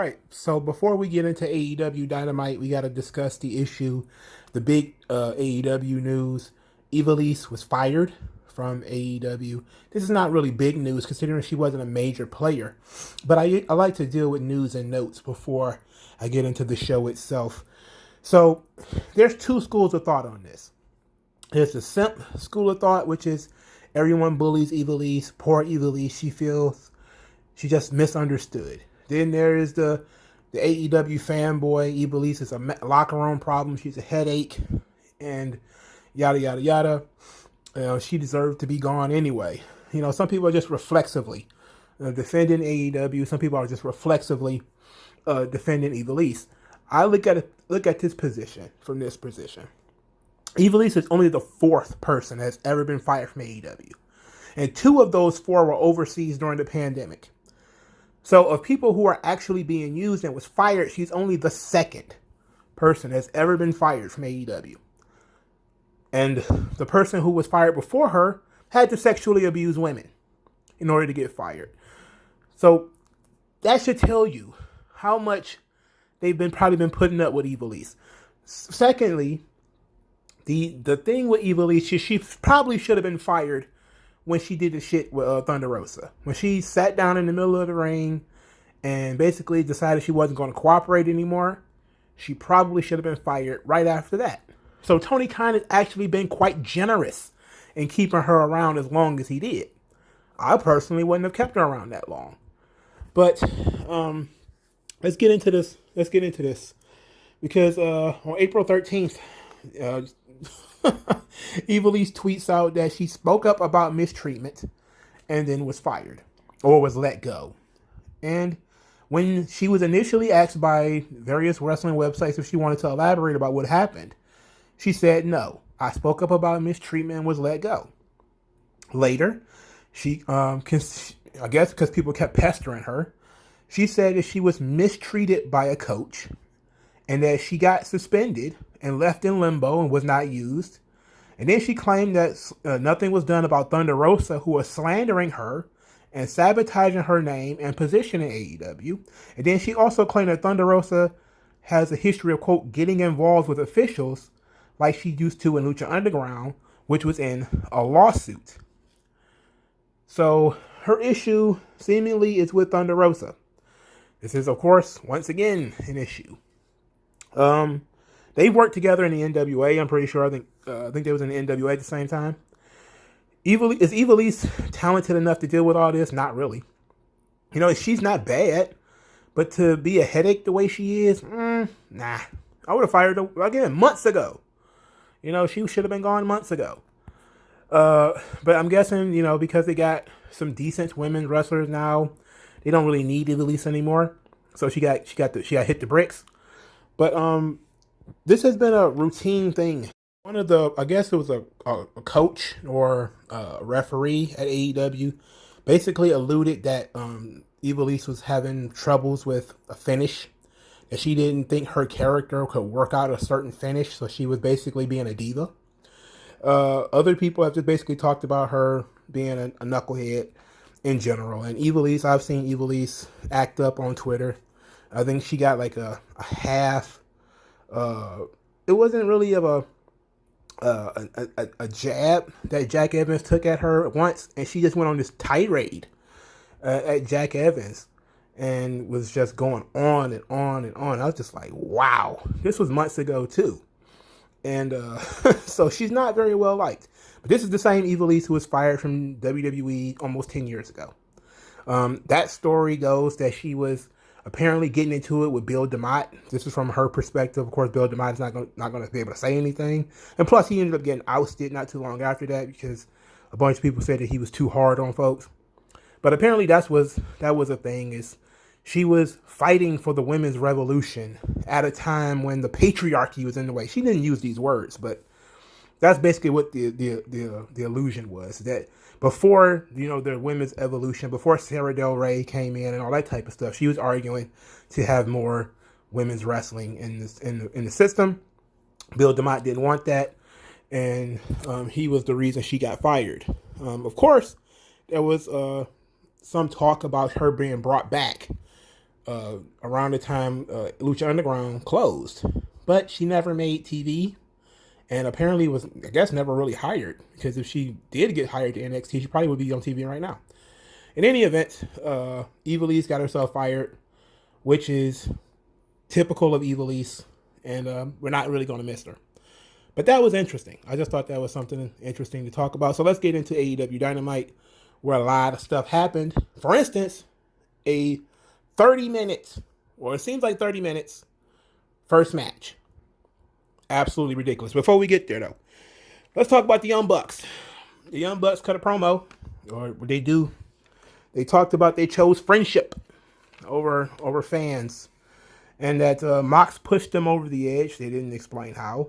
right. So before we get into AEW Dynamite, we got to discuss the issue, the big AEW news. Ivelisse was fired from AEW. This is not really big news considering she wasn't a major player. But I like to deal with news and notes before I get into the show itself. So there's two schools of thought on this. There's the simp school of thought, which is everyone bullies Ivelisse. Poor Ivelisse. She feels she just misunderstood. Then there is the AEW fanboy. Ivelisse is a locker room problem. She's a headache, and yada yada yada. She deserved to be gone anyway. Some people are just reflexively defending AEW. Some people are just reflexively defending Ivelisse. I look at this position from this position. Ivelisse is only the fourth person that's ever been fired from AEW, and two of those four were overseas during the pandemic. So of people who are actually being used and was fired, she's only the second person that's ever been fired from AEW. And the person who was fired before her had to sexually abuse women in order to get fired. So that should tell you how much they've probably been putting up with Ivelisse. Secondly, the thing with Ivelisse, she probably should have been fired when she did the shit with Thunder Rosa. When she sat down in the middle of the ring and basically decided she wasn't going to cooperate anymore, she probably should have been fired right after that. So Tony Khan has actually been quite generous in keeping her around as long as he did. I personally wouldn't have kept her around that long. But let's get into this. Because on April 13th, Ivelisse tweets out that she spoke up about mistreatment and then was fired or was let go. And when she was initially asked by various wrestling websites if she wanted to elaborate about what happened, she said, no, I spoke up about mistreatment and was let go. Later, she, I guess because people kept pestering her, she said that she was mistreated by a coach and that she got suspended and left in limbo and was not used. And then she claimed that nothing was done about Thunder Rosa, who was slandering her and sabotaging her name and position in AEW. And then she also claimed that Thunder Rosa has a history of, quote, getting involved with officials like she used to in Lucha Underground, which was in a lawsuit. So her issue seemingly is with Thunder Rosa. This is, of course, once again, an issue. They worked together in the NWA. I'm pretty sure. I think they was in the NWA at the same time. Is Ivelisse talented enough to deal with all this? Not really. She's not bad, but to be a headache the way she is, nah. I would have fired her again months ago. She should have been gone months ago. But I'm guessing, because they got some decent women wrestlers now, they don't really need Ivelisse anymore. So she got hit the bricks. But this has been a routine thing. I guess it was a coach or a referee at AEW, basically alluded that Ivelisse was having troubles with a finish, that she didn't think her character could work out a certain finish, so she was basically being a diva. Other people have just basically talked about her being a knucklehead in general. And Ivelisse, I've seen Ivelisse act up on Twitter. I think she got like a half. It wasn't really of a jab that Jack Evans took at her once, and she just went on this tirade at Jack Evans and was just going on and on and on. I was just like, wow, this was months ago too. And so she's not very well liked. But this is the same Ivelisse who was fired from WWE almost 10 years ago. That story goes that she was apparently getting into it with Bill DeMott. This is from her perspective. Of course, Bill DeMott is not going to be able to say anything. And plus, he ended up getting ousted not too long after that because a bunch of people said that he was too hard on folks. But apparently, that was a thing. Is she was fighting for the women's revolution at a time when the patriarchy was in the way. She didn't use these words, but that's basically what the illusion was. That before, the women's evolution, before Sarah Del Rey came in and all that type of stuff, she was arguing to have more women's wrestling in the system. Bill DeMott didn't want that, and he was the reason she got fired. Of course, there was some talk about her being brought back around the time Lucha Underground closed. But she never made TV, and apparently was, I guess, never really hired, because if she did get hired to NXT, she probably would be on TV right now. In any event, Ivelisse got herself fired, which is typical of Ivelisse, and we're not really going to miss her. But that was interesting. I just thought that was something interesting to talk about. So let's get into AEW Dynamite, where a lot of stuff happened. For instance, a 30 minutes, or it seems like 30 minutes, first match. Absolutely ridiculous. Before we get there, though, let's talk about the Young Bucks. The Young Bucks cut a promo, or what they do. They talked about they chose friendship over fans, and that Mox pushed them over the edge. They didn't explain how,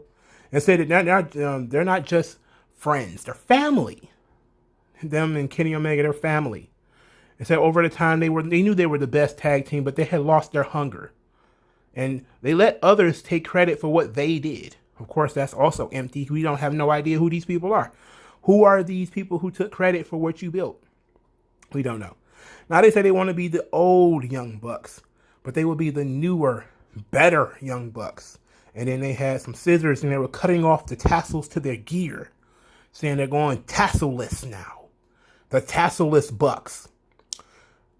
and said that they're not just friends; they're family. Them and Kenny Omega, they're family. And said over the time they knew they were the best tag team, but they had lost their hunger, and they let others take credit for what they did. Of course, that's also empty. We don't have no idea who these people are. Who are these people who took credit for what you built? We don't know. Now they say they want to be the old Young Bucks, but they will be the newer, better Young Bucks. And then they had some scissors and they were cutting off the tassels to their gear, saying they're going tasselless now. The tasselless Bucks.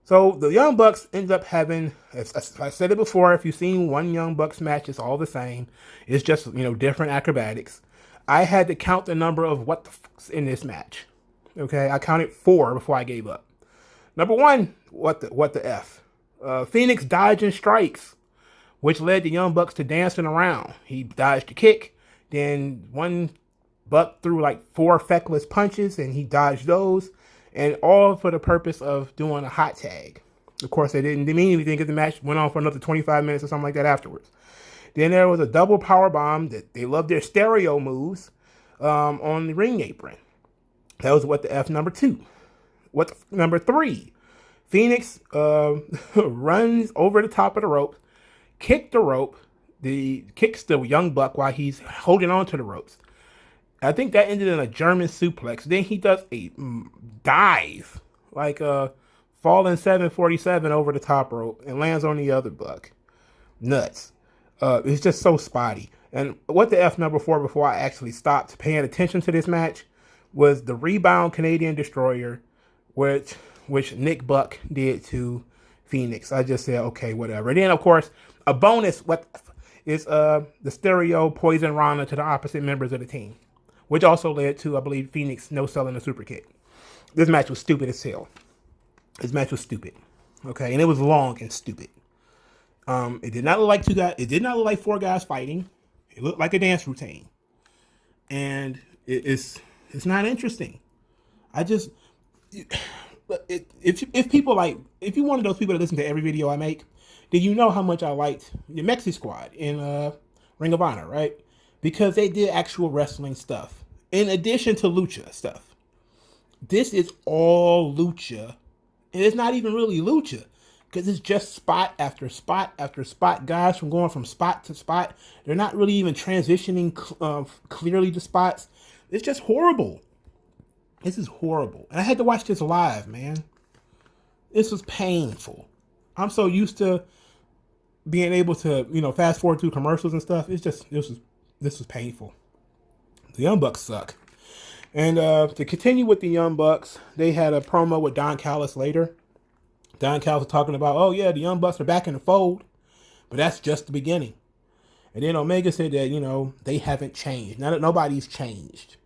So the Young Bucks ended up having, as I said it before, if you've seen one Young Bucks match, it's all the same. It's just, different acrobatics. I had to count the number of what the fuck's in this match. Okay, I counted 4 before I gave up. Number 1, what the F? Phoenix dodging strikes, which led the Young Bucks to dancing around. He dodged a kick, then one Buck threw like 4 feckless punches, and he dodged those, and all for the purpose of doing a hot tag. Of course, they didn't mean anything because the match went on for another 25 minutes or something like that afterwards. Then there was a double power bomb that they love their stereo moves on the ring apron. That was what the F. Number 2. Number 3? Phoenix runs over the top of the rope, kicks the Young Buck while he's holding on to the ropes. I think that ended in a German suplex. Then he does a dive, like a falling 747 over the top rope, and lands on the other Buck. Nuts. It's just so spotty. And what the F number 4 before I actually stopped paying attention to this match was the rebound Canadian Destroyer, which Nick Buck did to Phoenix. I just said, okay, whatever. And then, of course, a bonus is the stereo Poison Rana to the opposite members of the team, which also led to, I believe, Phoenix no-selling the super kick. This match was stupid as hell. This match was stupid. Okay, and it was long and stupid. It did not look like 2 guys. It did not look like 4 guys fighting. It looked like a dance routine, and it's not interesting. If you're one of those people that listen to every video I make, then you know how much I liked the Mexi Squad in Ring of Honor, right? Because they did actual wrestling stuff in addition to lucha stuff. This is all lucha, and it's not even really lucha, because it's just spot after spot after spot. Guys from going from spot to spot. They're not really even transitioning clearly to spots. It's just horrible. This is horrible. And I had to watch this live, man. This was painful. I'm so used to being able to, fast forward through commercials and stuff. This was painful. The Young Bucks suck. And to continue with the Young Bucks, they had a promo with Don Callis later. Don Callis was talking about, oh yeah, the Young Bucks are back in the fold, but that's just the beginning. And then Omega said that, they haven't changed. Nobody's changed.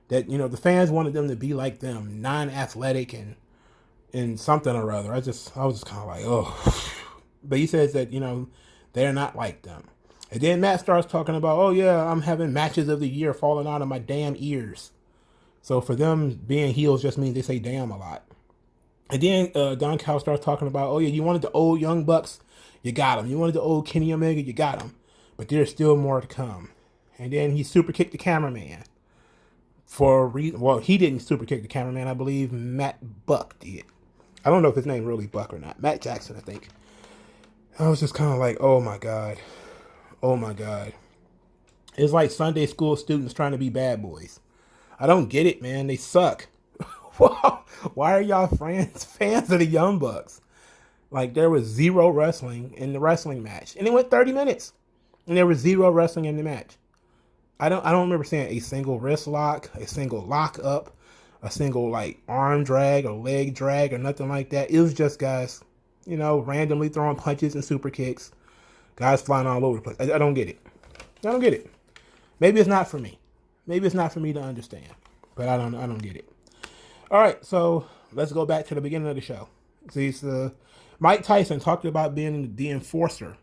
That, the fans wanted them to be like them, non-athletic and something or other. I was just kind of like, oh. But he says that, they're not like them. And then Matt starts talking about, oh yeah, I'm having matches of the year falling out of my damn ears. So for them, being heels just means they say damn a lot. And then Don Callis starts talking about, oh yeah, you wanted the old Young Bucks, you got them. You wanted the old Kenny Omega, you got them. But there's still more to come. And then he super kicked the cameraman. For a reason, well, he didn't super kick the cameraman. I believe Matt Buck did. I don't know if his name really Buck or not. Matt Jackson, I think. I was just kind of like, oh my God. Oh my God. It's like Sunday school students trying to be bad boys. I don't get it, man. They suck. Why are y'all fans of the Young Bucks? Like, there was zero wrestling in the wrestling match. And it went 30 minutes. And there was zero wrestling in the match. I don't remember seeing a single wrist lock, a single lock up, a single like arm drag or leg drag or nothing like that. It was just guys, randomly throwing punches and super kicks. Guys flying all over the place. I don't get it. I don't get it. Maybe it's not for me. Maybe it's not for me to understand. But I don't get it. All right, so let's go back to the beginning of the show. See, Mike Tyson talked about being the enforcer.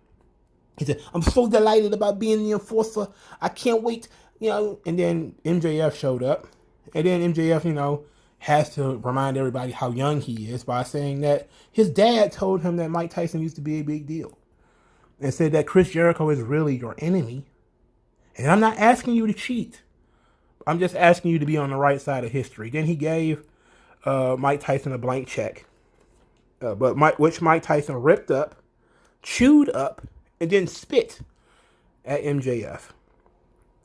He said, I'm so delighted about being the enforcer. I can't wait, And then MJF showed up. And then MJF, has to remind everybody how young he is by saying that his dad told him that Mike Tyson used to be a big deal. And said that Chris Jericho is really your enemy. And I'm not asking you to cheat. I'm just asking you to be on the right side of history. Then he gave Mike Tyson a blank check. Which Mike Tyson ripped up, chewed up, and then spit at MJF.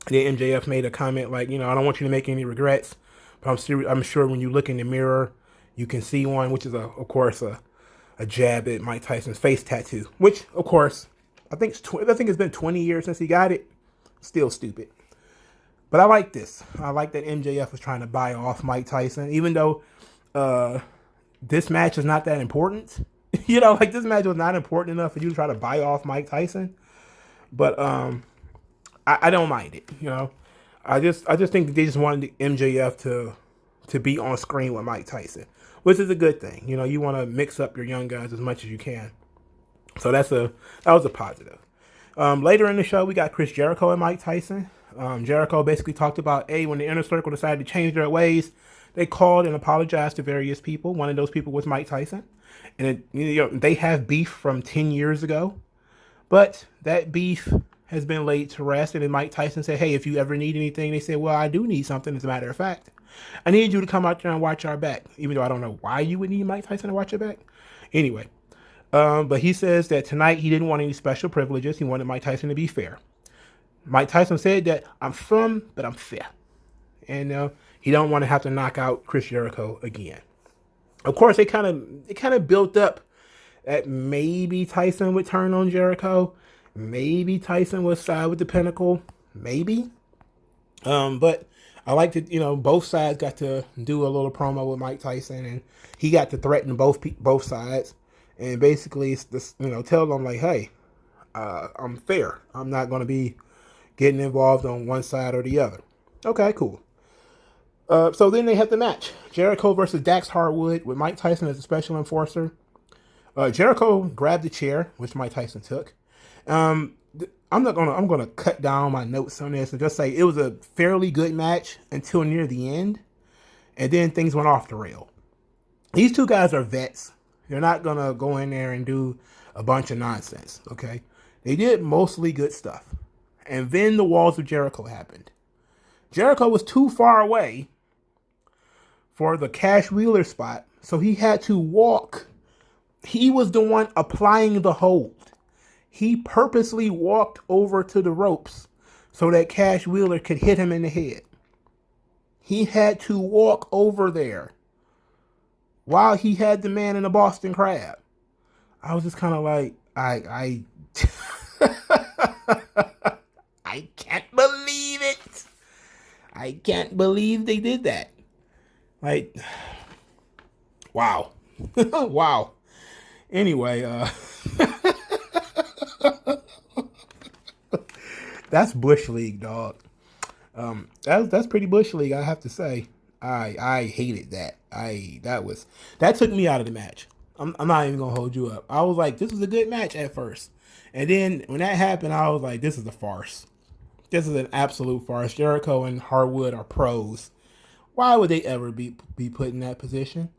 And then MJF made a comment like, I don't want you to make any regrets, but I'm sure when you look in the mirror, you can see one, which is, of course, a jab at Mike Tyson's face tattoo. Which, of course, I think it's been 20 years since he got it. Still stupid. But I like this. I like that MJF was trying to buy off Mike Tyson, even though this match is not that important. This match was not important enough for you to try to buy off Mike Tyson. But I don't mind it. I just think that they just wanted MJF to be on screen with Mike Tyson, which is a good thing. You want to mix up your young guys as much as you can. So that was a positive. Later in the show, we got Chris Jericho and Mike Tyson. Jericho basically talked about, when the Inner Circle decided to change their ways, they called and apologized to various people. One of those people was Mike Tyson. And they have beef from 10 years ago. But that beef has been laid to rest. And then Mike Tyson said, hey, if you ever need anything, they said, well, I do need something. As a matter of fact, I need you to come out there and watch our back. Even though I don't know why you would need Mike Tyson to watch your back. Anyway. But he says that tonight he didn't want any special privileges. He wanted Mike Tyson to be fair. Mike Tyson said that I'm firm, but I'm fair. And he don't want to have to knock out Chris Jericho again. Of course, it kind of built up that maybe Tyson would turn on Jericho. Maybe Tyson would side with the Pinnacle. Maybe. But I like to, both sides got to do a little promo with Mike Tyson. And he got to threaten both sides. And basically, tell them like, hey, I'm fair. I'm not going to be getting involved on one side or the other. Okay, cool. So then they have the match. Jericho versus Dax Harwood with Mike Tyson as a special enforcer. Jericho grabbed the chair, which Mike Tyson took. I'm gonna cut down my notes on this and just say it was a fairly good match until near the end. And then things went off the rail. These two guys are vets. They're not going to go in there and do a bunch of nonsense, okay? They did mostly good stuff. And then the Walls of Jericho happened. Jericho was too far away for the Cash Wheeler spot, so he had to walk. He was the one applying the hold. He purposely walked over to the ropes so that Cash Wheeler could hit him in the head. He had to walk over there while he had the man in the Boston Crab. I was just kind of like, I I can't believe it. I can't believe they did that. Like, wow. Wow. Anyway, that's Bush League, dog. That's pretty Bush League, I have to say. I hated that. That took me out of the match. I'm not even gonna hold you up. I was like, this is a good match at first, and then when that happened, I was like, this is a farce. This is an absolute farce. Jericho and Harwood are pros. Why would they ever be put in that position?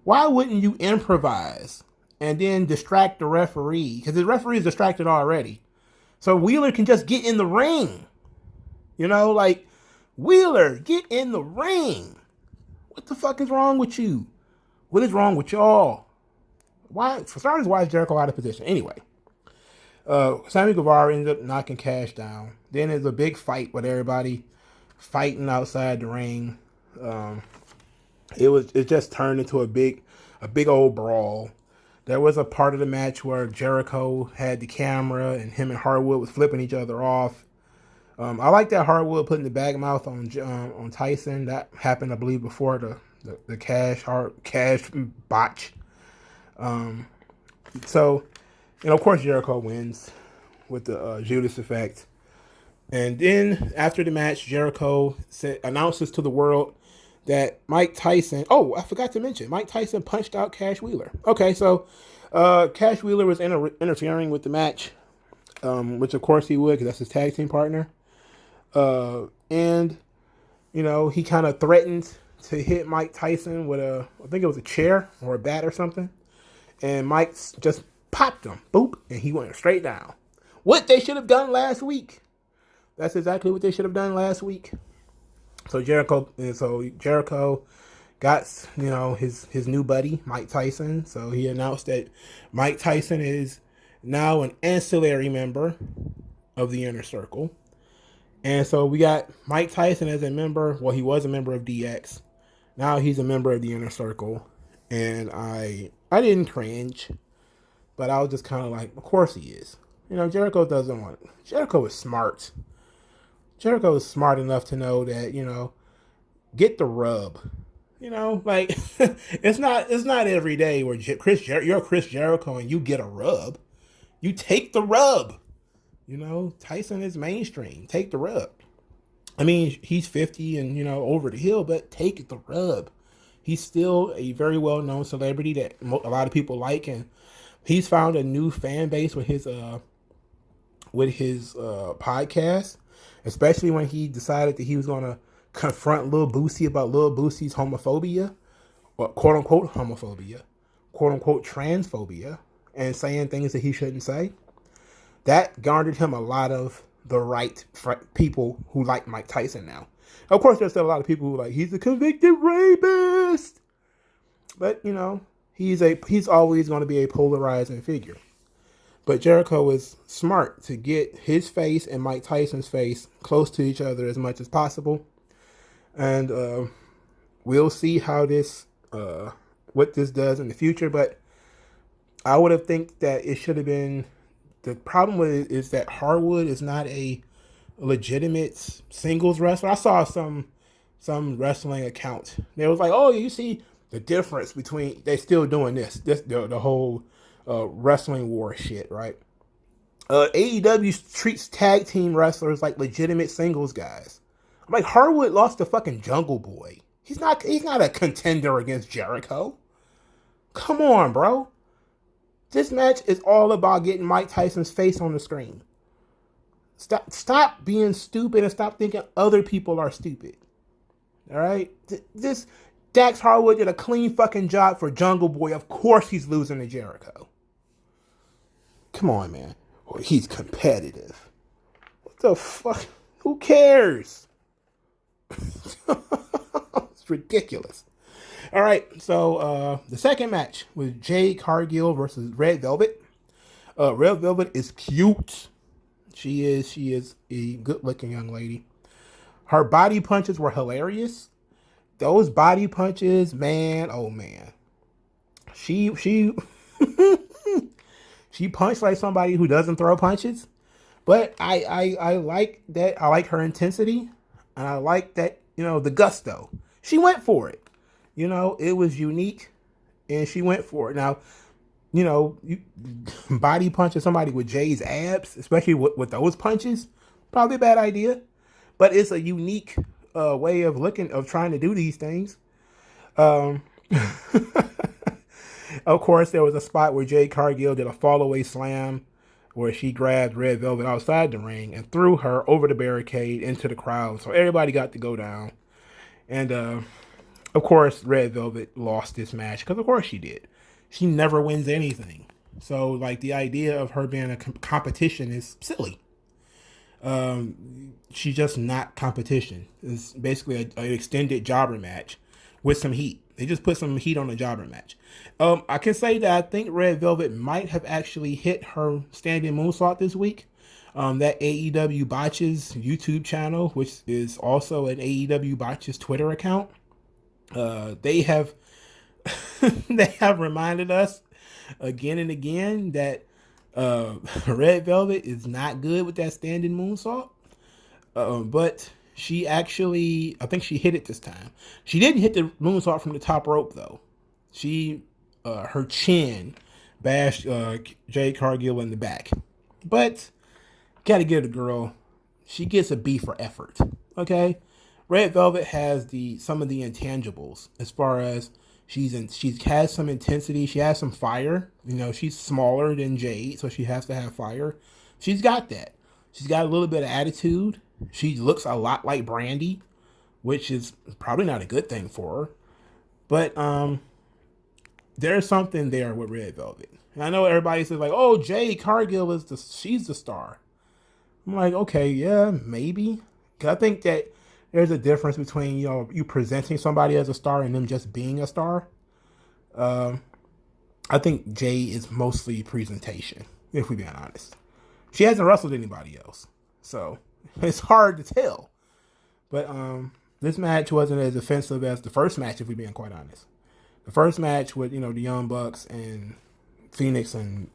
Why wouldn't you improvise and then distract the referee? Because the referee is distracted already. So Wheeler can just get in the ring. Like, Wheeler, get in the ring. What the fuck is wrong with you? What is wrong with y'all? Why, for starters, why is Jericho out of position? Anyway, Sammy Guevara ends up knocking Cash down. Then there's a big fight with everybody fighting outside the ring. It just turned into a big old brawl. There was a part of the match where Jericho had the camera and him and Hardwood was flipping each other off. I like that Hardwood putting the bag mouth on Tyson. That happened, I believe, before the cash botch. So, and of course Jericho wins with the Judas effect. And then after the match, Jericho announces to the world that Mike Tyson. Oh, I forgot to mention, Mike Tyson punched out Cash Wheeler. Okay, so Cash Wheeler was interfering with the match, which of course he would because that's his tag team partner. And he kind of threatened to hit Mike Tyson with I think it was a chair or a bat or something. And Mike just popped him, boop, and he went straight down. What they should have done last week. That's exactly what they should have done last week. So Jericho got his new buddy Mike Tyson. So he announced that Mike Tyson is now an ancillary member of the Inner Circle. And so we got Mike Tyson as a member. Well, he was a member of DX. Now he's a member of the Inner Circle. And I didn't cringe, but I was just kind of like, of course he is. Jericho is smart. Jericho is smart enough to know that, get the rub. It's not every day where you're Chris Jericho and you get a rub. You take the rub. Tyson is mainstream. Take the rub. I mean, he's 50 and, over the hill, but take the rub. He's still a very well-known celebrity that a lot of people like, and he's found a new fan base with his podcast, especially when he decided that he was going to confront Lil Boosie about Lil Boosie's homophobia, or quote-unquote homophobia, quote-unquote transphobia, and saying things that he shouldn't say. That garnered him a lot of the right people who like Mike Tyson now. Of course, there's still a lot of people who like, he's a convicted rapist. But, he's always going to be a polarizing figure. But Jericho is smart to get his face and Mike Tyson's face close to each other as much as possible. And we'll see how what this does in the future. But I would have think that it should have been, the problem with it is that Hardwood is not a legitimate singles wrestler. I saw some wrestling account. They was like, oh, you see the difference between, they still doing the whole wrestling war shit, right? AEW treats tag team wrestlers like legitimate singles guys. I'm like, Hardwood lost to fucking Jungle Boy. He's not a contender against Jericho. Come on, bro. This match is all about getting Mike Tyson's face on the screen. Stop being stupid and stop thinking other people are stupid. All right? This Dax Harwood did a clean fucking job for Jungle Boy. Of course he's losing to Jericho. Come on, man. Well, he's competitive. What the fuck? Who cares? It's ridiculous. All right, so the second match was Jade Cargill versus Red Velvet. Red Velvet is cute. She is a good-looking young lady. Her body punches were hilarious. Those body punches, man, oh man. She she punched like somebody who doesn't throw punches. But I like that. I like her intensity. And I like that, the gusto. She went for it. It was unique. And she went for it. Now, you body punching somebody with Jay's abs, especially with those punches, probably a bad idea. But it's a unique way of trying to do these things. Of course, there was a spot where Jade Cargill did a fallaway slam where she grabbed Red Velvet outside the ring and threw her over the barricade into the crowd. So everybody got to go down. And, of course, Red Velvet lost this match because, of course, she did. She never wins anything. So, like, the idea of her being a competition is silly. She's just not competition. It's basically an extended jobber match with some heat. They just put some heat on the jobber match. I can say that I think Red Velvet might have actually hit her standing moonsault this week. That AEW Botches YouTube channel, which is also an AEW Botches Twitter account, they have they have reminded us again and again that Red Velvet is not good with that standing moonsault. But she actually, I think she hit it this time. She didn't hit the moonsault from the top rope though. She, her chin bashed Jade Cargill in the back. But gotta give the girl, she gets a B for effort. Okay, Red Velvet has some of the intangibles as far as she has some intensity. She has some fire. You know, she's smaller than Jade, so she has to have fire. She's got that. She's got a little bit of attitude. She looks a lot like Brandy, which is probably not a good thing for her. But there's something there with Red Velvet. And I know everybody says like, "Oh, Jade Cargill she's the star." I'm like, okay, yeah, maybe. Cause I think that there's a difference between you presenting somebody as a star and them just being a star. I think Jade is mostly presentation, if we're being honest. She hasn't wrestled anybody else, so it's hard to tell. But this match wasn't as offensive as the first match, if we're being quite honest. The first match with the Young Bucks and Phoenix and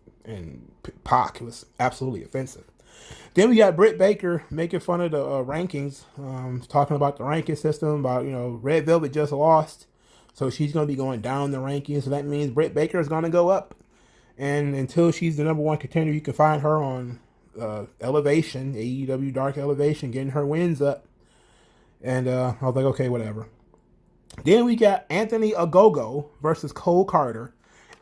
Pac was absolutely offensive. Then we got Britt Baker making fun of the rankings, talking about the ranking system, about Red Velvet just lost, so she's going to be going down the rankings. So that means Britt Baker is going to go up, and until she's the number one contender, you can find her on Elevation, AEW Dark Elevation, getting her wins up. And I was like, okay, whatever. Then we got Anthony Ogogo versus Cole Carter,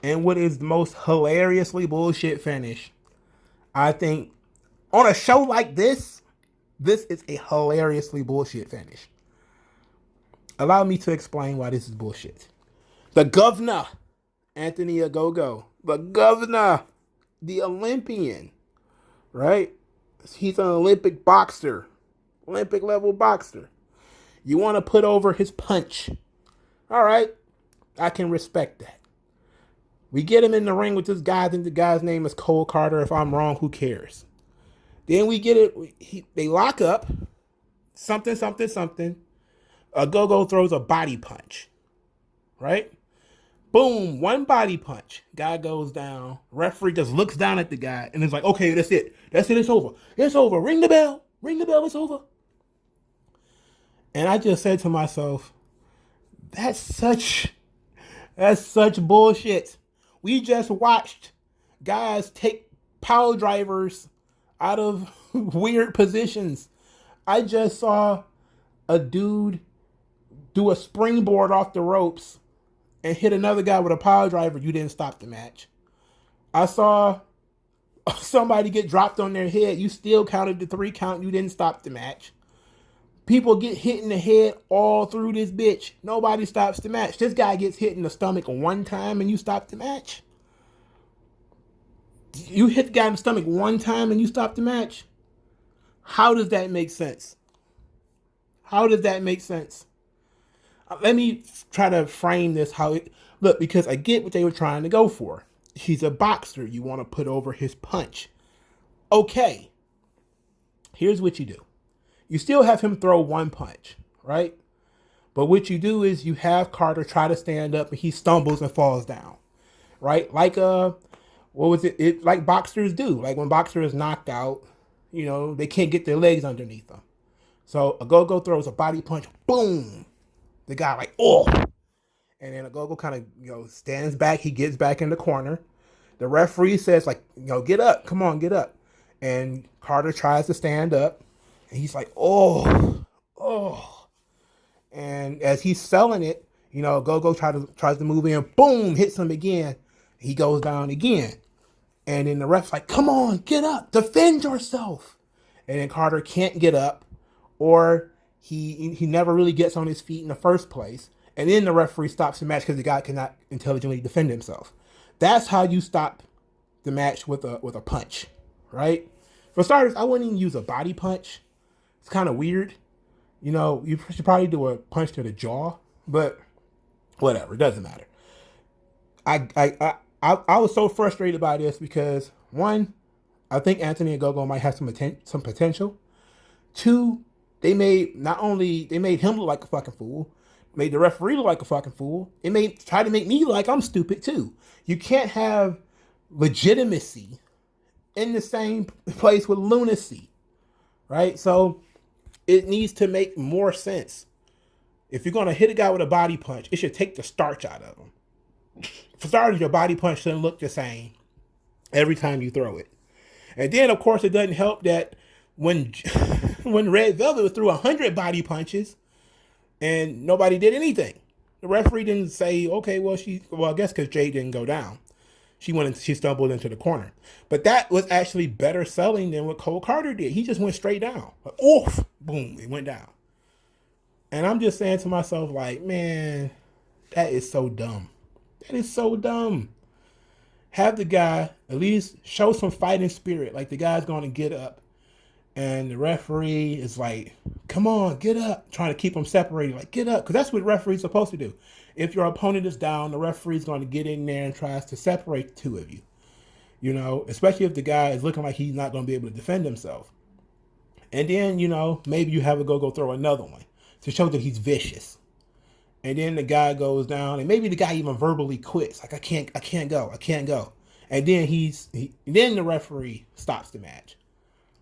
and what is the most hilariously bullshit finish. I think on a show like this is a hilariously bullshit finish. Allow me to explain why this is bullshit. The governor, Anthony Ogogo, the governor, the Olympian, right? He's an Olympic boxer, Olympic level boxer. You want to put over his punch. All right, I can respect that. We get him in the ring with this guy. I think the guy's name is Cole Carter. If I'm wrong, who cares? Then we get it. They lock up. Something. Ogogo throws a body punch. Right? Boom. One body punch. Guy goes down. Referee just looks down at the guy and is like, okay, that's it. It's over. It's over. Ring the bell. It's over. And I just said to myself, that's such bullshit. We just watched guys take power drivers out of weird positions. I just saw a dude do a springboard off the ropes and hit another guy with a power driver. You didn't stop the match. I saw somebody get dropped on their head. You still counted the 3 count. You didn't stop the match. People get hit in the head all through this bitch. Nobody stops the match. This guy gets hit in the stomach one time and you stop the match. You hit the guy in the stomach one time and you stop the match. How does that make sense? Let me try to frame this look, because I get what they were trying to go for. He's a boxer. You want to put over his punch. Okay. Here's what you do. You still have him throw one punch, right? But what you do is you have Carter try to stand up and he stumbles and falls down, right? Like like boxers do. Like when boxer is knocked out, they can't get their legs underneath them. So Ogogo throws a body punch, boom. The guy like, oh. And then Ogogo kind of, stands back. He gets back in the corner. The referee says like, get up. Come on, get up. And Carter tries to stand up. And he's like, oh. And as he's selling it, Gogo tries to move in. Boom, hits him again. He goes down again. And then the ref's like, come on, get up. Defend yourself. And then Carter can't get up. Or he never really gets on his feet in the first place. And then the referee stops the match because the guy cannot intelligently defend himself. That's how you stop the match with a punch, right? For starters, I wouldn't even use a body punch. It's kind of weird. You should probably do a punch to the jaw, but whatever, it doesn't matter. I was so frustrated by this because, one, I think Anthony Ogogo might have some potential. Two, they made him look like a fucking fool. Made the referee look like a fucking fool. It made try to make me look like I'm stupid too. You can't have legitimacy in the same place with lunacy, right? So it needs to make more sense. If you're gonna hit a guy with a body punch, it should take the starch out of him. For starters, your body punch shouldn't look the same every time you throw it. And then, of course, it doesn't help that when when Red Velvet threw 100 body punches and nobody did anything. The referee didn't say, okay, well, I guess because Jade didn't go down. She stumbled into the corner. But that was actually better selling than what Cole Carter did. He just went straight down. Like, oof, boom, it went down. And I'm just saying to myself, like, man, that is so dumb. That is so dumb. Have the guy at least show some fighting spirit. Like the guy's going to get up. And the referee is like, come on, get up. Trying to keep them separated. Like, get up. Because that's what referee's supposed to do. If your opponent is down, the referee's going to get in there and tries to separate the two of you. You know, especially if the guy is looking like he's not going to be able to defend himself. And then, you know, maybe you have a go throw another one to show that he's vicious. And then the guy goes down, and maybe the guy even verbally quits. Like, I can't go. And then then the referee stops the match.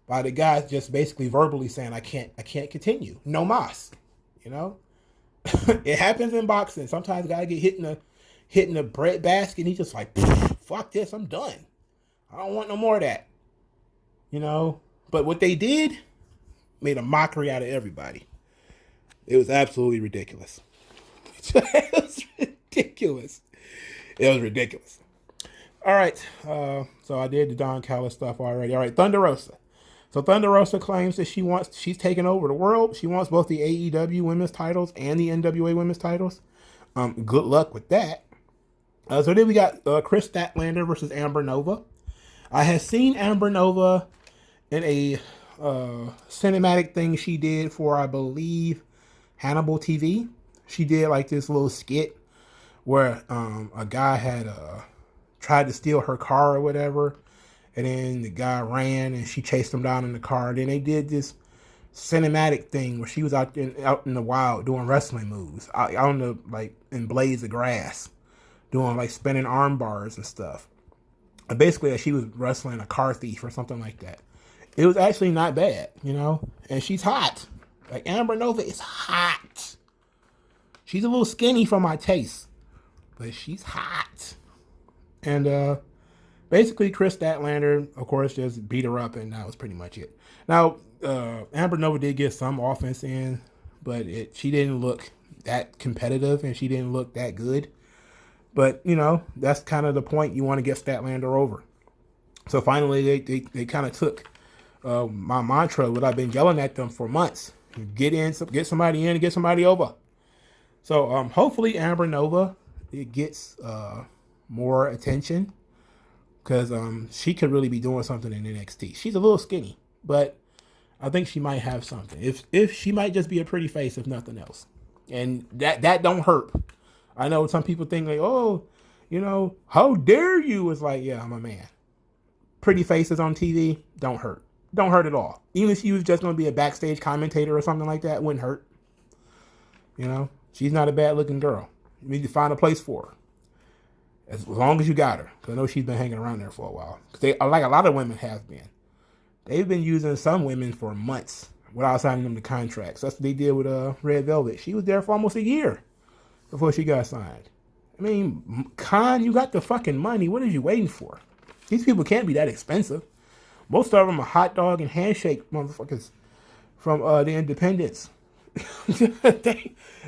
While the guy's just basically verbally saying, I can't continue. No mas. You know? It happens in boxing. Sometimes the guy get hit in the bread basket, and he's just like, fuck this, I'm done. I don't want no more of that. You know? But what they did made a mockery out of everybody. It was absolutely ridiculous. It was ridiculous. It was ridiculous. All right. So I did the Don Callis stuff already. All right. Thunder Rosa. So Thunder Rosa claims that she's taking over the world. She wants both the AEW women's titles and the NWA women's titles. Good luck with that. So then we got Chris Statlander versus Amber Nova. I had seen Amber Nova in a cinematic thing she did for, I believe, Hannibal TV. She did like this little skit where a guy had tried to steal her car or whatever, and then the guy ran and she chased him down in the car. And then they did this cinematic thing where she was out in the wild doing wrestling moves out in the in blades of grass, doing like spinning arm bars and stuff. And basically, she was wrestling a car thief or something like that. It was actually not bad, you know. And she's hot. Like Amber Nova is hot. She's a little skinny for my taste, but she's hot. And basically, Chris Statlander, of course, just beat her up, and that was pretty much it. Now, Amber Nova did get some offense in, but she didn't look that competitive, and she didn't look that good. But, you know, that's kind of the point. You want to get Statlander over. So finally, they kind of took my mantra, what I've been yelling at them for months. Get somebody in and get somebody over. So hopefully Amber Nova, it gets more attention, because she could really be doing something in NXT. She's a little skinny, but I think she might have something. If she might just be a pretty face, if nothing else. And that don't hurt. I know some people think like, oh, you know, how dare you? It's like, yeah, I'm a man. Pretty faces on TV don't hurt. Don't hurt at all. Even if she was just going to be a backstage commentator or something like that, it wouldn't hurt. You know, she's not a bad looking girl. You need to find a place for her. As long as you got her. Because I know she's been hanging around there for a while. Because like a lot of women have been. They've been using some women for months without signing them to contracts. That's what they did with Red Velvet. She was there for almost a year before she got signed. I mean, Khan, you got the fucking money. What are you waiting for? These people can't be that expensive. Most of them are hot dog and handshake motherfuckers from the independents.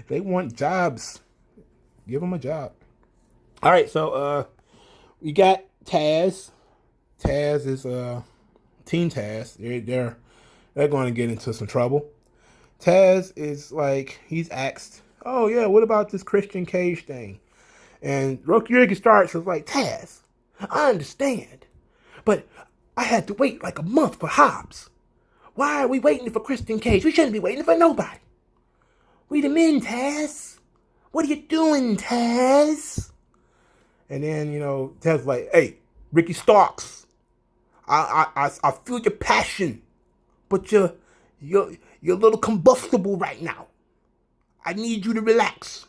they want jobs. Give them a job. All right, so we got Taz. Taz is Team Taz. They're going to get into some trouble. Taz is like, he's asked, oh yeah, what about this Christian Cage thing? And Ricky Starks was like, Taz, I understand, but I had to wait like a month for Hobbs. Why are we waiting for Christian Cage? We shouldn't be waiting for nobody. We the men, Taz. What are you doing, Taz? And then, you know, Taz like, hey, Ricky Starks, I feel your passion, but you're a little combustible right now. I need you to relax.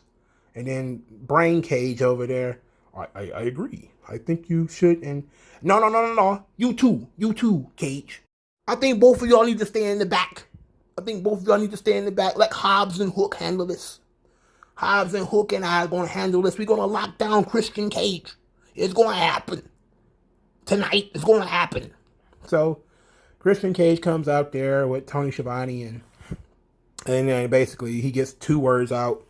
And then Brain Cage over there, I agree. I think you should. And no. You too, Cage. I think both of y'all need to stay in the back. Let Hobbs and Hook handle this. Hobbs and Hook and I are going to handle this. We're going to lock down Christian Cage. It's going to happen. Tonight, it's going to happen. So, Christian Cage comes out there with Tony Schiavone, and then basically he gets 2 words out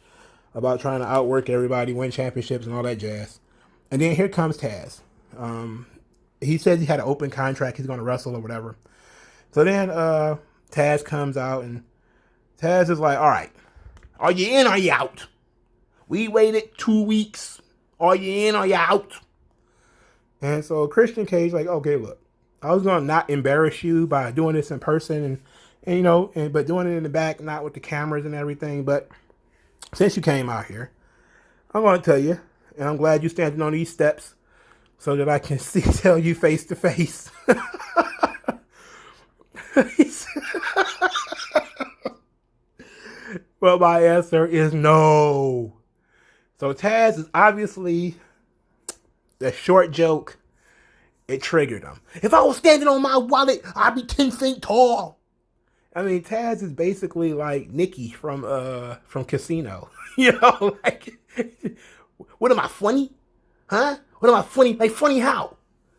about trying to outwork everybody, win championships, and all that jazz. And then here comes Taz. He says he had an open contract. He's going to wrestle or whatever. So then Taz comes out, and Taz is like, all right, are you in or are you out? We waited 2 weeks. Are you in or are you out? And so Christian Cage like, okay, look, I was going to not embarrass you by doing this in person but doing it in the back, not with the cameras and everything. But since you came out here, I'm going to tell you, and I'm glad you're standing on these steps so that I can tell you face to face. Well, my answer is no. So Taz is obviously the short joke. It triggered him. If I was standing on my wallet, I'd be 10 feet tall. I mean, Taz is basically like Nikki from Casino. Like, what am I, funny? Huh? What am I, funny? Like, funny how?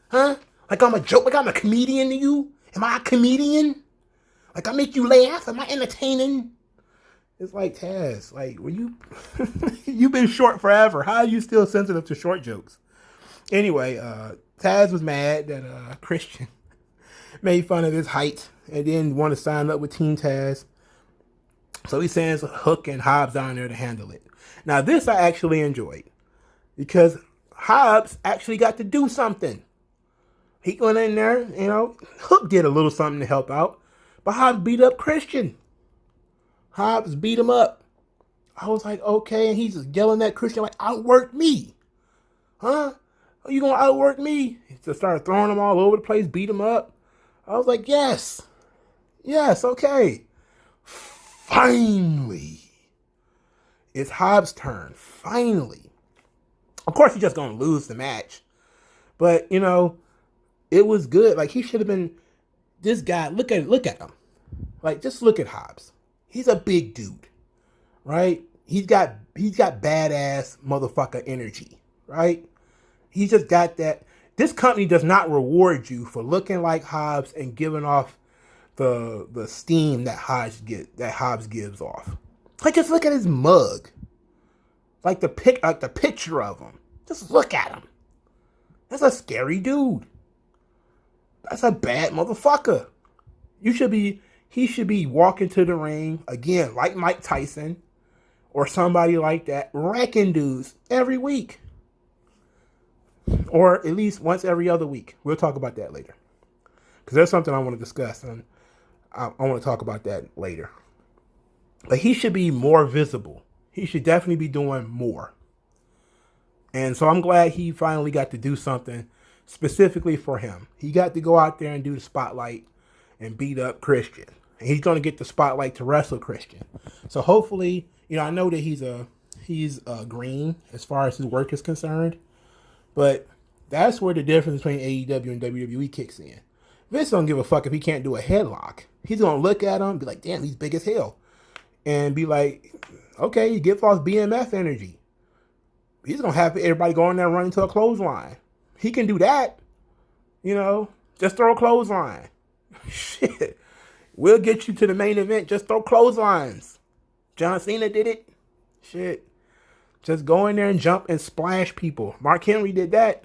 Huh? Like I'm a joke? Like I'm a comedian to you? Am I a comedian? Like I make you laugh? Am I entertaining? It's like, Taz, like, when you've been short forever. How are you still sensitive to short jokes? Anyway, Taz was mad that Christian made fun of his height and didn't want to sign up with Team Taz. So he sends Hook and Hobbs down there to handle it. Now, this I actually enjoyed because Hobbs actually got to do something. He went in there, Hook did a little something to help out, but Hobbs beat up Christian. Hobbs beat him up. I was like, okay, and he's just yelling at Christian like, outwork me. Huh? Are you going to outwork me? He just started throwing him all over the place, beat him up. I was like, yes, okay. Finally. It's Hobbs' turn. Finally. Of course, he's just going to lose the match. But, it was good. Like, he should have been, this guy, look at him. Like, just look at Hobbs. He's a big dude, right? He's got badass motherfucker energy, right? He just got that. This company does not reward you for looking like Hobbs and giving off the steam that Hobbs gives off. Like, just look at his mug. Like the picture of him. Just look at him. That's a scary dude. That's a bad motherfucker. He should be walking to the ring, again, like Mike Tyson or somebody like that, wrecking dudes every week. Or at least once every other week. We'll talk about that later. Because there's something I want to discuss, and I want to talk about that later. But he should be more visible. He should definitely be doing more. And so I'm glad he finally got to do something specifically for him. He got to go out there and do the spotlight and beat up Christian. And he's going to get the spotlight to wrestle Christian. So hopefully, I know that he's green as far as his work is concerned. But that's where the difference between AEW and WWE kicks in. Vince don't give a fuck if he can't do a headlock. He's going to look at him and be like, damn, he's big as hell. And be like, okay, he gives off BMF energy. He's going to have everybody go in there and run into a clothesline. He can do that. Just throw a clothesline. Shit. We'll get you to the main event. Just throw clotheslines. John Cena did it. Shit. Just go in there and jump and splash people. Mark Henry did that.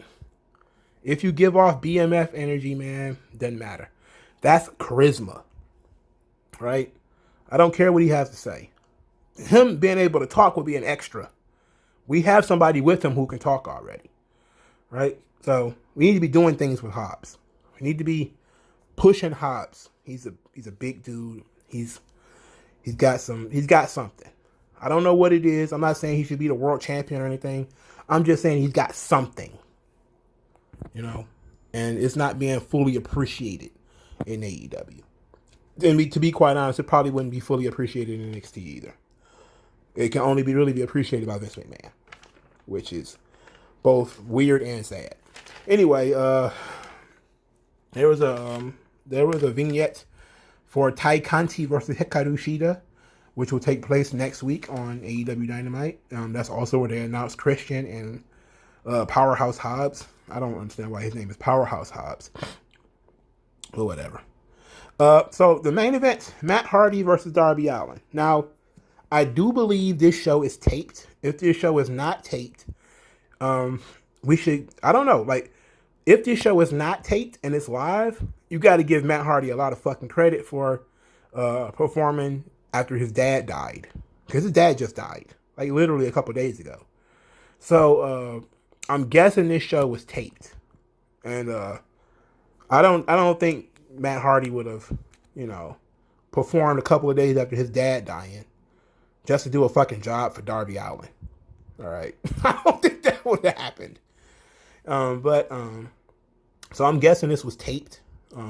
If you give off BMF energy, man, doesn't matter. That's charisma. Right? I don't care what he has to say. Him being able to talk will be an extra. We have somebody with him who can talk already. Right? So we need to be doing things with Hobbs. We need to be pushing Hobbs. He's a big dude. He's got something. I don't know what it is. I'm not saying he should be the world champion or anything. I'm just saying he's got something. And it's not being fully appreciated in AEW. And to be quite honest, it probably wouldn't be fully appreciated in NXT either. It can only really be appreciated by Vince McMahon, which is both weird and sad. Anyway, there was a vignette for Tai Conti versus Hikaru Shida, which will take place next week on AEW Dynamite. That's also where they announced Christian and Powerhouse Hobbs. I don't understand why his name is Powerhouse Hobbs, but whatever. So the main event, Matt Hardy versus Darby Allin. Now, I do believe this show is taped. If this show is not taped, we should, I don't know, like, if this show is not taped and it's live, you got to give Matt Hardy a lot of fucking credit for performing after his dad died. Because his dad just died, like literally a couple days ago. So I'm guessing this show was taped. And I don't think Matt Hardy would have, performed a couple of days after his dad dying just to do a fucking job for Darby Allin. All right. I don't think that would have happened. So I'm guessing this was taped.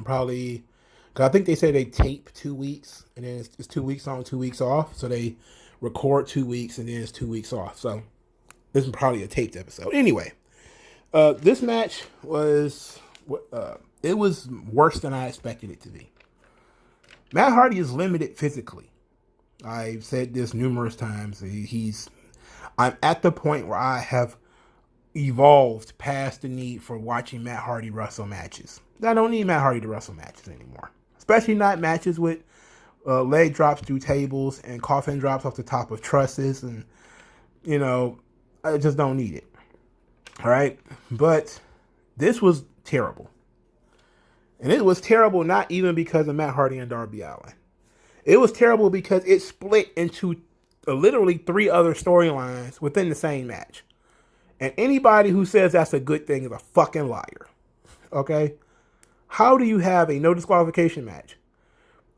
Probably, because I think they say they tape 2 weeks and then it's 2 weeks on, 2 weeks off. So they record 2 weeks and then it's 2 weeks off. So this is probably a taped episode. Anyway, this match was, it was worse than I expected it to be. Matt Hardy is limited physically. I've said this numerous times. I'm at the point where I have evolved past the need for watching Matt Hardy wrestle matches. I don't need Matt Hardy to wrestle matches anymore. Especially not matches with leg drops through tables and coffin drops off the top of trusses. And, I just don't need it. All right? But this was terrible. And it was terrible not even because of Matt Hardy and Darby Allin. It was terrible because it split into literally 3 other storylines within the same match. And anybody who says that's a good thing is a fucking liar. Okay? How do you have a no disqualification match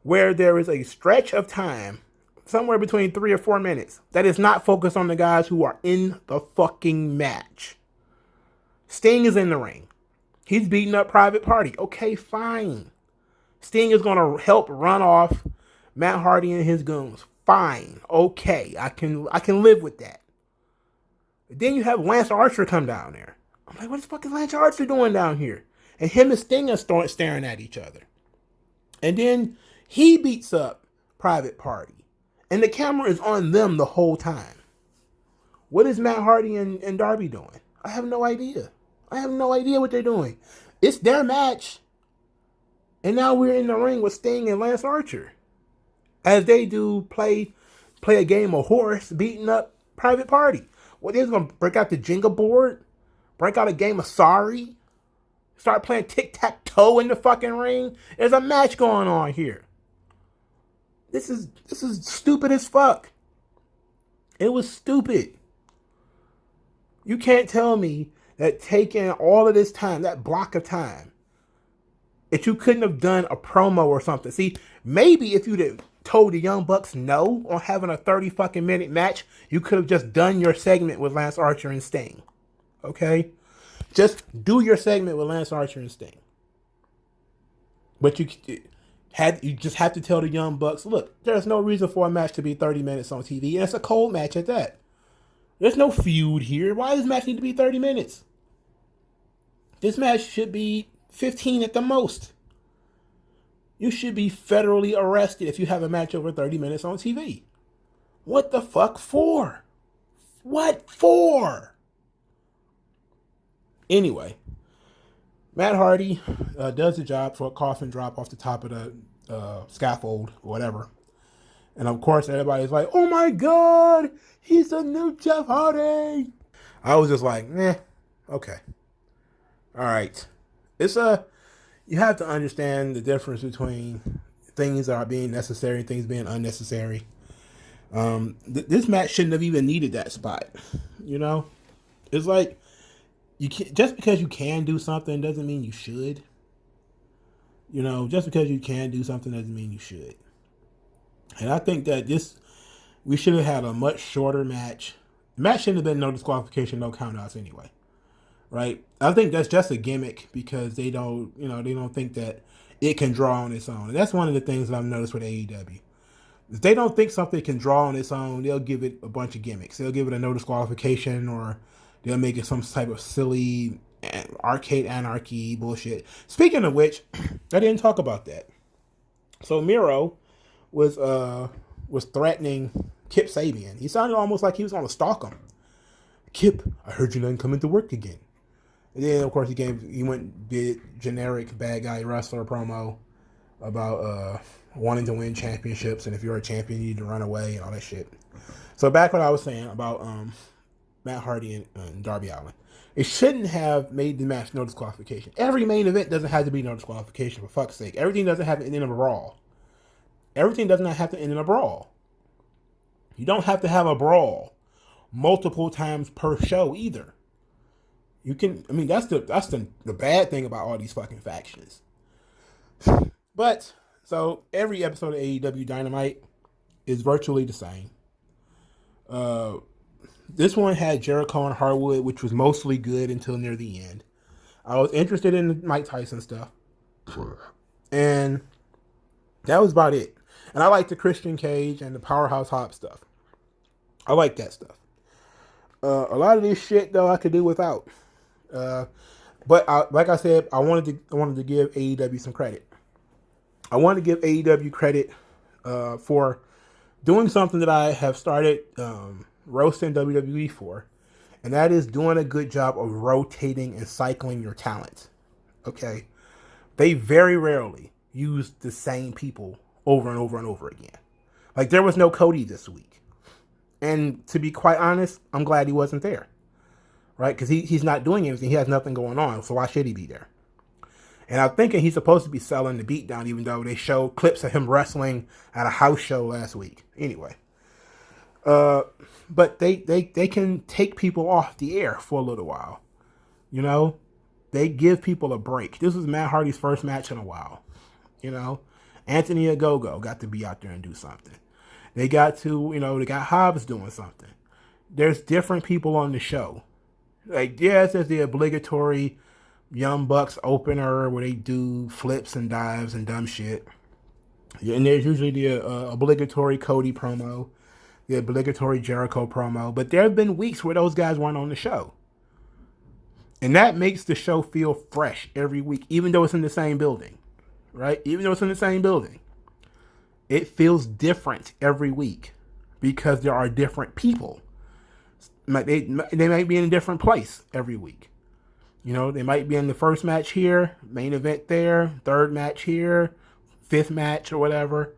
where there is a stretch of time, somewhere between 3 or 4 minutes, that is not focused on the guys who are in the fucking match? Sting is in the ring. He's beating up Private Party. Okay, fine. Sting is going to help run off Matt Hardy and his goons. Fine. Okay, I can live with that. Then you have Lance Archer come down there. I'm like, what the fuck is Lance Archer doing down here? And him and Sting are staring at each other. And then he beats up Private Party. And the camera is on them the whole time. What is Matt Hardy and Darby doing? I have no idea. I have no idea what they're doing. It's their match. And now we're in the ring with Sting and Lance Archer. As they do play a game of horse beating up Private Party. What, they're going to break out the Jenga board? Break out a game of Sorry? Start playing tic-tac-toe in the fucking ring? There's a match going on here. This is stupid as fuck. It was stupid. You can't tell me that taking all of this time, that block of time, that you couldn't have done a promo or something. See, maybe if you'd have told the Young Bucks no on having a 30 fucking minute match, you could have just done your segment with Lance Archer and Sting. Okay? Just do your segment with Lance Archer and Sting. But you just have to tell the Young Bucks, look, there's no reason for a match to be 30 minutes on TV, and it's a cold match at that. There's no feud here. Why does this match need to be 30 minutes? This match should be 15 at the most. You should be federally arrested if you have a match over 30 minutes on TV. What the fuck for? What for? Anyway, Matt Hardy does the job for a coffin drop off the top of the scaffold, or whatever. And of course, everybody's like, oh my God, he's the new Jeff Hardy. I was just like, okay. All right. You have to understand the difference between things that are being necessary and things being unnecessary. This match shouldn't have even needed that spot. It's like, you can't, just because you can do something doesn't mean you should. Just because you can do something doesn't mean you should. And I think that we should have had a much shorter match. The match shouldn't have been no disqualification, no countouts anyway. Right? I think that's just a gimmick because they don't think that it can draw on its own. And that's one of the things that I've noticed with AEW. If they don't think something can draw on its own, they'll give it a bunch of gimmicks. They'll give it a no disqualification, or they'll make it some type of silly arcade anarchy bullshit. Speaking of which, I didn't talk about that. So Miro was threatening Kip Sabian. He sounded almost like he was going to stalk him. Kip, I heard you're not coming to work again. And then of course he went and did generic bad guy wrestler promo about wanting to win championships, and if you're a champion, you need to run away and all that shit. So back what I was saying about Matt Hardy and Darby Allin. It shouldn't have made the match no disqualification. Every main event doesn't have to be no disqualification, for fuck's sake. Everything doesn't have to end in a brawl. Everything does not have to end in a brawl. You don't have to have a brawl multiple times per show either. You can, I mean, that's the bad thing about all these fucking factions. But, so, every episode of AEW Dynamite is virtually the same. This one had Jericho and Harwood, which was mostly good until near the end. I was interested in the Mike Tyson stuff. And that was about it. And I like the Christian Cage and the Powerhouse Hobbs stuff. I like that stuff. A lot of this shit, though, I could do without. But like I said, I wanted to give AEW some credit. I wanted to give AEW credit for doing something that I have started roasting WWE for, and that is doing a good job of rotating and cycling your talent. Okay, they very rarely use the same people over and over and over again. Like, there was no Cody this week, and to be quite honest, I'm glad he wasn't there. Right, because he's not doing anything. He has nothing going on, so why should he be there? And I'm thinking he's supposed to be selling the beatdown, even though they showed clips of him wrestling at a house show last week. Anyway. But they can take people off the air for a little while. You know? They give people a break. This was Matt Hardy's first match in a while. You know? Anthony Ogogo got to be out there and do something. They got Hobbs doing something. There's different people on the show. Like, yes, there's the obligatory Young Bucks opener where they do flips and dives and dumb shit. And there's usually the obligatory Cody promo, the obligatory Jericho promo. But there have been weeks where those guys weren't on the show. And that makes the show feel fresh every week, even though it's in the same building. Right? Even though it's in the same building. It feels different every week because there are different people. They might be in a different place every week. You know, they might be in the first match here, main event there, third match here, fifth match or whatever.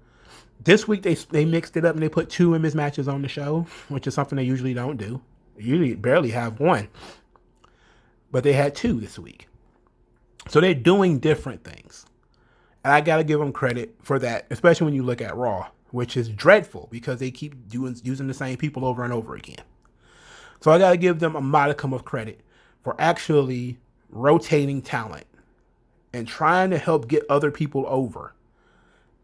This week they mixed it up and they put 2 women's matches on the show, which is something they usually don't do. They usually barely have 1. But they had 2 this week. So they're doing different things. And I got to give them credit for that, especially when you look at Raw, which is dreadful because they keep using the same people over and over again. So I got to give them a modicum of credit for actually rotating talent and trying to help get other people over.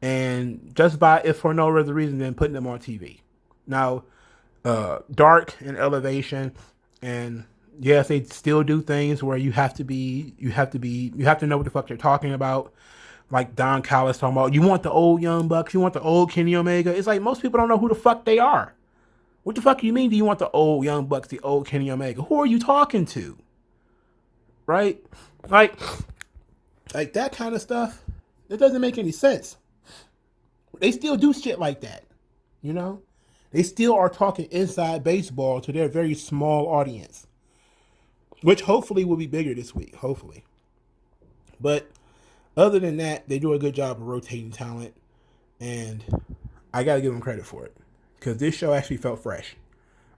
And just by, if for no other reason than putting them on TV. Now, Dark and Elevation, and yes, they still do things where you have to know what the fuck they're talking about. Like Don Callis talking about, you want the old Young Bucks, you want the old Kenny Omega. It's like most people don't know who the fuck they are. What the fuck do you mean? Do you want the old Young Bucks, the old Kenny Omega? Who are you talking to? Right? Like that kind of stuff. It doesn't make any sense. They still do shit like that. You know? They still are talking inside baseball to their very small audience. Which hopefully will be bigger this week. Hopefully. But other than that, they do a good job of rotating talent. And I got to give them credit for it. Because this show actually felt fresh.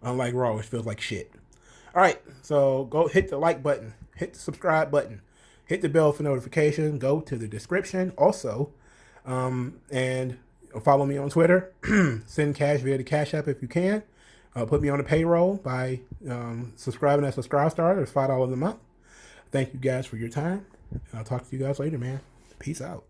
Unlike Raw, which feels like shit. Alright, so go hit the like button. Hit the subscribe button. Hit the bell for notifications. Go to the description also. And follow me on Twitter. Send cash via the Cash App if you can. Put me on the payroll by subscribing at Subscribe Star. It's $5 a month. Thank you guys for your time. And I'll talk to you guys later, man. Peace out.